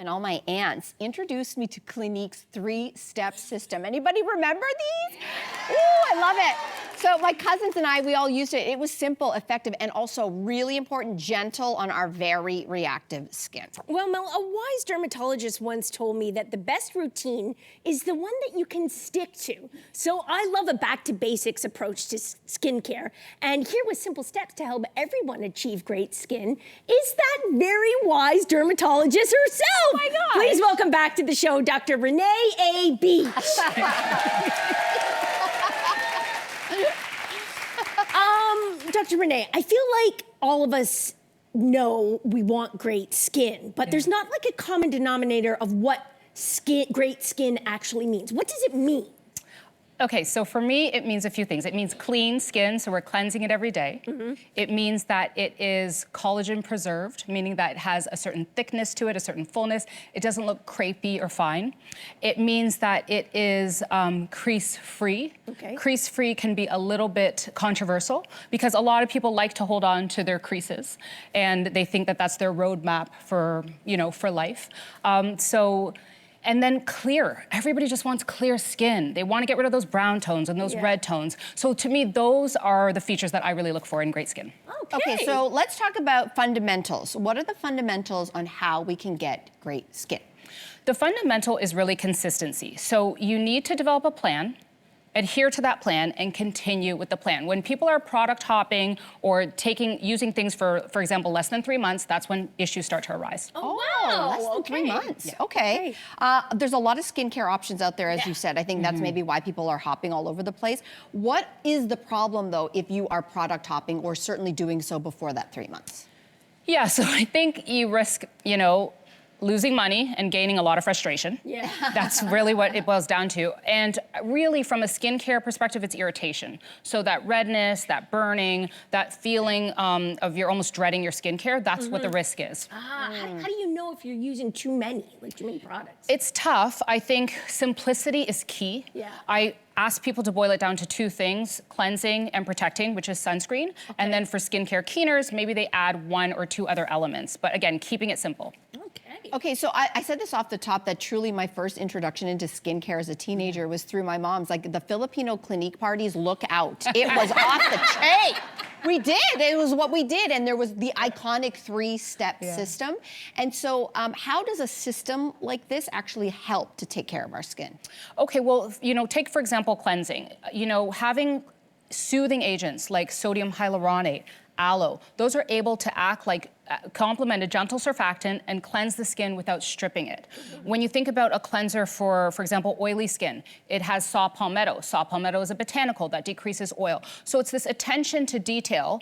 And all my aunts introduced me to Clinique's 3-step system. Anybody remember these? Ooh, I love it. So my cousins and I, we all used it. It was simple, effective, and also really important, gentle on our very reactive skin. Well, Mel, a wise dermatologist once told me that the best routine is the one that you can stick to. So I love a back-to-basics approach to skincare. And here with simple steps to help everyone achieve great skin is that very wise dermatologist herself. Oh my gosh. Please welcome back to the show, Dr. Renée A. Dr. Renée, I feel like all of us know we want great skin, but there's not like a common denominator of what great skin actually means. What does it mean? Okay, so for me, it means a few things. It means clean skin, so we're cleansing it every day. It means that it is collagen preserved, meaning that it has a certain thickness to it, a certain fullness. It doesn't look crepey or fine. It means that it is crease-free. Okay. Crease-free can be a little bit controversial because a lot of people like to hold on to their creases and they think that that's their roadmap for, for life. And then clear. Everybody just wants clear skin. They want to get rid of those brown tones and those red tones. So to me, those are the features that I really look for in great skin. Okay, so let's talk about fundamentals. What are the fundamentals on how we can get great skin? The fundamental is really consistency. So you need to develop a plan, adhere to that plan, and continue with the plan. When people are product hopping or using things for example, less than 3 months, that's when issues start to arise. Oh, wow. Less than 3 months. Yeah. Okay. There's a lot of skincare options out there, as you said. I think that's maybe why people are hopping all over the place. What is the problem, though, if you are product hopping or certainly doing so before that 3 months? Yeah, so I think you risk, losing money and gaining a lot of frustration. Yeah. That's really what it boils down to. And really, from a skincare perspective, it's irritation. So that redness, that burning, that feeling of you're almost dreading your skincare, that's what the risk is. How do you know if you're using too many products? It's tough. I think simplicity is key. Yeah. I ask people to boil it down to 2 things, cleansing and protecting, which is sunscreen. And then for skincare keeners, maybe they add 1 or 2 other elements. But again, keeping it simple. Okay, so I said this off the top that truly my first introduction into skincare as a teenager was through my mom's. Like the Filipino Clinique parties, look out. It was off the chain. We did, it was what we did. And there was the iconic 3-step system. And so how does a system like this actually help to take care of our skin? Okay, well, take for example, cleansing. Having soothing agents like sodium hyaluronate, aloe, those are able to act like complement a gentle surfactant and cleanse the skin without stripping it. When you think about a cleanser for example, oily skin, it has saw palmetto. Saw palmetto is a botanical that decreases oil. So it's this attention to detail,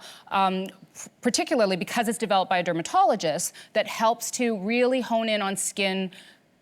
particularly because it's developed by a dermatologist, that helps to really hone in on skin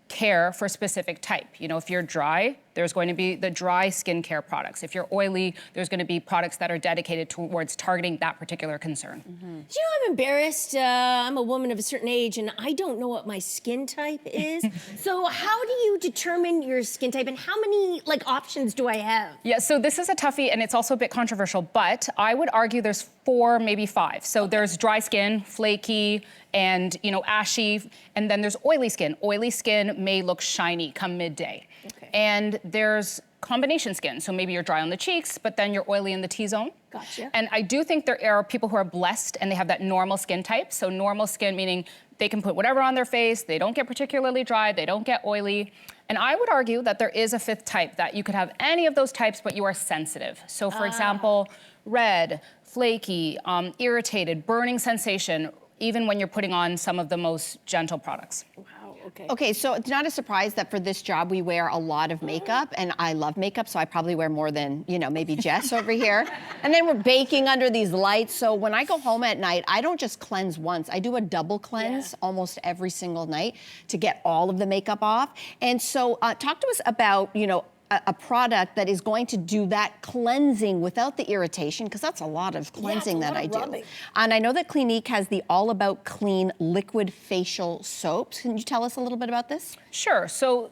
care for a specific type. If you're dry, there's going to be the dry skincare products. If you're oily, there's going to be products that are dedicated towards targeting that particular concern. I'm embarrassed. I'm a woman of a certain age and I don't know what my skin type is. So how do you determine your skin type and how many options do I have? Yeah, so this is a toughie and it's also a bit controversial, but I would argue there's 4, maybe 5. So there's dry skin, flaky, and ashy, and then there's oily skin. Oily skin may look shiny come midday. And there's combination skin. So maybe you're dry on the cheeks, but then you're oily in the T-zone. Gotcha. And I do think there are people who are blessed and they have that normal skin type. So normal skin meaning they can put whatever on their face, they don't get particularly dry, they don't get oily. And I would argue that there is a 5th type, that you could have any of those types, but you are sensitive. So for example, red, flaky, irritated, burning sensation, even when you're putting on some of the most gentle products. Okay, so it's not a surprise that for this job we wear a lot of makeup, and I love makeup, so I probably wear more than, maybe Jess over here. And then we're baking under these lights, so when I go home at night, I don't just cleanse once. I do a double cleanse almost every single night to get all of the makeup off. And so talk to us about, a product that is going to do that cleansing without the irritation, because that's a lot of cleansing that I do. And I know that Clinique has the All About Clean liquid facial soaps. Can you tell us a little bit about this? Sure. So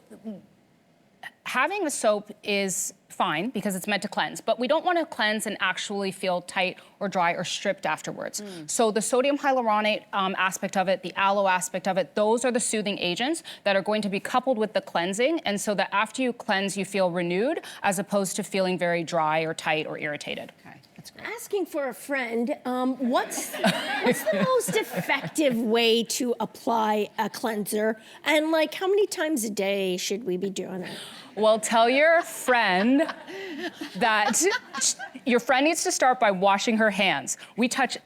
having a soap is fine because it's meant to cleanse, but we don't want to cleanse and actually feel tight or dry or stripped afterwards. So the sodium hyaluronate aspect of it, the aloe aspect of it, those are the soothing agents that are going to be coupled with the cleansing, and so that after you cleanse, you feel renewed as opposed to feeling very dry or tight or irritated. Okay, that's great. Asking for a friend, what's the most effective way to apply a cleanser? And like, how many times a day should we be doing it? Well, tell your friend that your friend needs to start by washing her hands. We touch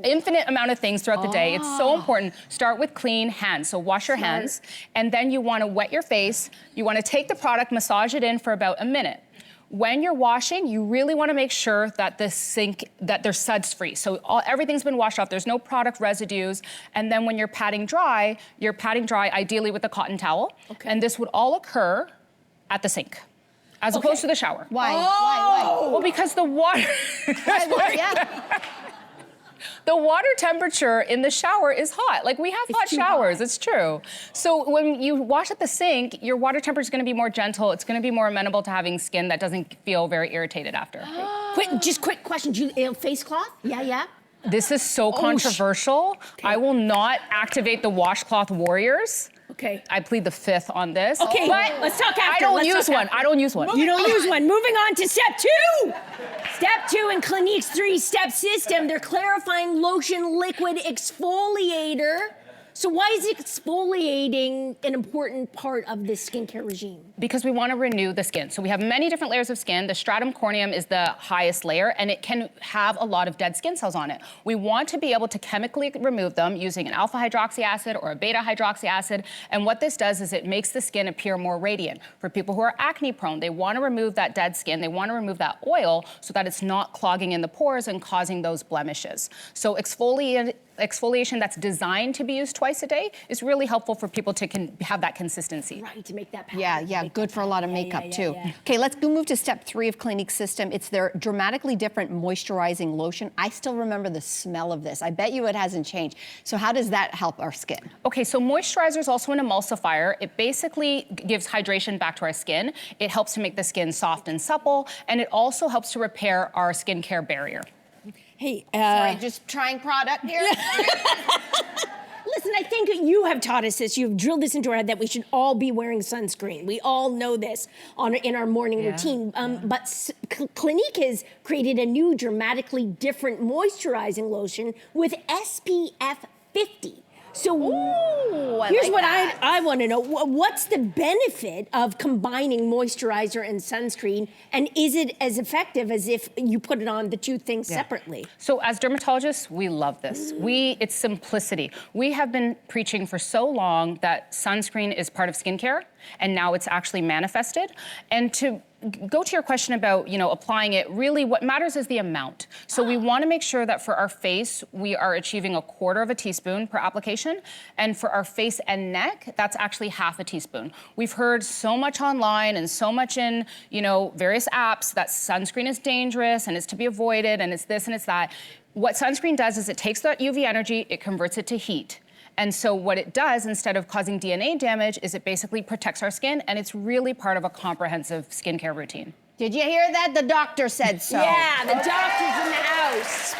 infinite amount of things throughout the day. It's so important. Start with clean hands. So wash your hands, and then you want to wet your face. You want to take the product, massage it in for about a minute. When you're washing, you really want to make sure that the sink, that they're suds free. So everything's been washed off. There's no product residues. And then when you're patting dry ideally with a cotton towel. Okay. And this would all occur at the sink, as opposed to the shower. Why? Why? Well, because the water... The water temperature in the shower is hot. Like, we have hot showers, it's true. So when you wash at the sink, your water temperature is gonna be more gentle. It's gonna be more amenable to having skin that doesn't feel very irritated after. Quick question, do you face cloth? Yeah. This is so controversial. Okay. I will not activate the washcloth warriors. Okay. I plead the fifth on this. Okay, but let's talk after. I don't use one. You don't use one. Moving on to step 2. Step 2 in Clinique's 3-step system, their clarifying lotion liquid exfoliator. So why is exfoliating an important part of this skincare regime? Because we want to renew the skin. So we have many different layers of skin. The stratum corneum is the highest layer, and it can have a lot of dead skin cells on it. We want to be able to chemically remove them using an alpha hydroxy acid or a beta hydroxy acid. And what this does is it makes the skin appear more radiant. For people who are acne prone, they want to remove that dead skin. They want to remove that oil so that it's not clogging in the pores and causing those blemishes. So exfoliation that's designed to be used twice a day is really helpful for people to have that consistency. Right, to make that pattern. Yeah, good for a lot of makeup too. Okay, let's go move to step 3 of Clinique's system. It's their dramatically different moisturizing lotion. I still remember the smell of this. I bet you it hasn't changed. So how does that help our skin? Okay, so moisturizer is also an emulsifier. It basically gives hydration back to our skin. It helps to make the skin soft and supple, and it also helps to repair our skincare barrier. Hey, sorry, just trying product here. Listen, I think you have taught us this. You've drilled this into our head that we should all be wearing sunscreen. We all know this in our morning routine. But Clinique has created a new, dramatically different moisturizing lotion with SPF 50. So here's what I want to know. What's the benefit of combining moisturizer and sunscreen? And is it as effective as if you put it on the two things separately? So as dermatologists, we love this. It's simplicity. We have been preaching for so long that sunscreen is part of skincare, and now it's actually manifested. And to go to your question about, applying it, really what matters is the amount. So we want to make sure that for our face, we are achieving 1/4 teaspoon per application. And for our face and neck, that's actually 1/2 teaspoon. We've heard so much online and so much in, various apps that sunscreen is dangerous and it's to be avoided and it's this and it's that. What sunscreen does is it takes that UV energy, it converts it to heat. And so what it does, instead of causing DNA damage, is it basically protects our skin, and it's really part of a comprehensive skincare routine. Did you hear that? The doctor said so. Yeah, the doctor's in the house.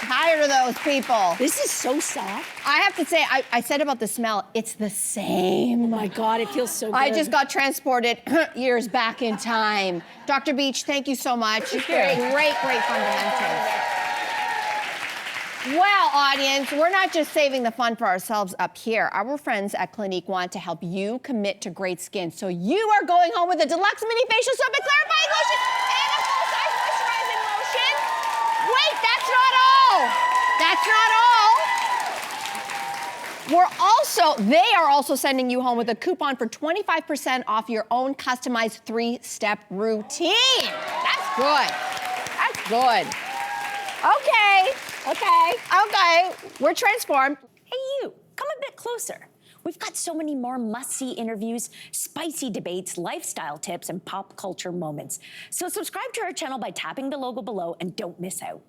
Tired of those people. This is so soft. I have to say, I said about the smell, it's the same. Oh my God, it feels so good. I just got transported years back in time. Dr. Beach, thank you so much. Great fundamentals. Well, audience, we're not just saving the fun for ourselves up here. Our friends at Clinique want to help you commit to great skin. So you are going home with a deluxe mini facial soap and clarifying lotion and a full-size moisturizing lotion. Wait, that's not all. That's not all. They are also sending you home with a coupon for 25% off your own customized 3-step routine. That's good. That's good. Okay, we're transformed. Hey you, come a bit closer. We've got so many more must-see interviews, spicy debates, lifestyle tips, and pop culture moments. So subscribe to our channel by tapping the logo below and don't miss out.